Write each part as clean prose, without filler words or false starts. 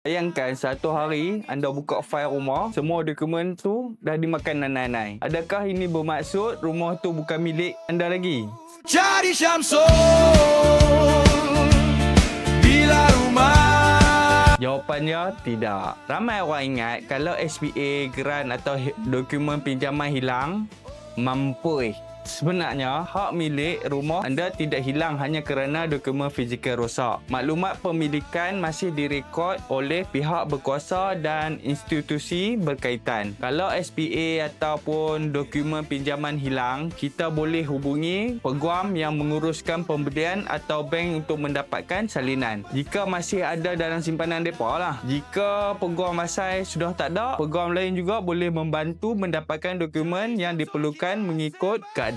Bayangkan satu hari anda buka fail rumah, semua dokumen tu dah dimakan nanai-nanai. Adakah ini bermaksud rumah tu bukan milik anda lagi? Cari Syamsul bila rumah. Jawapannya tidak. Ramai orang ingat kalau SPA, geran atau dokumen pinjaman hilang, mampus. Sebenarnya, hak milik rumah anda tidak hilang hanya kerana dokumen fizikal rosak. Maklumat pemilikan masih direkod oleh pihak berkuasa dan institusi berkaitan. Kalau SPA ataupun dokumen pinjaman hilang, kita boleh hubungi peguam yang menguruskan pembelian atau bank untuk mendapatkan salinan. Jika masih ada dalam simpanan depa lah. Jika peguam asal sudah tak ada, peguam lain juga boleh membantu mendapatkan dokumen yang diperlukan mengikut keadaan.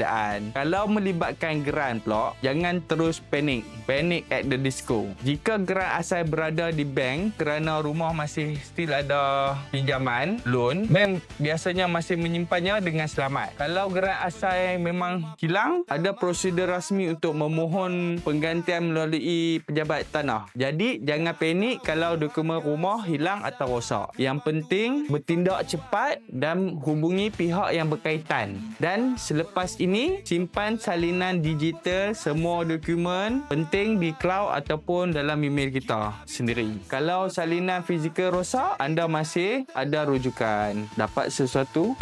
Kalau melibatkan geran pula, jangan terus panik. Panic at the disco. Jika geran asal berada di bank kerana rumah masih still ada pinjaman, loan, bank biasanya masih menyimpannya dengan selamat. Kalau geran asal memang hilang, ada prosedur rasmi untuk memohon penggantian melalui pejabat tanah. Jadi, jangan panik kalau dokumen rumah hilang atau rosak. Yang penting, bertindak cepat dan hubungi pihak yang berkaitan. Dan selepas ini, simpan salinan digital semua dokumen penting di cloud ataupun dalam email kita sendiri. Kalau salinan fizikal rosak, anda masih ada rujukan. Dapat sesuatu?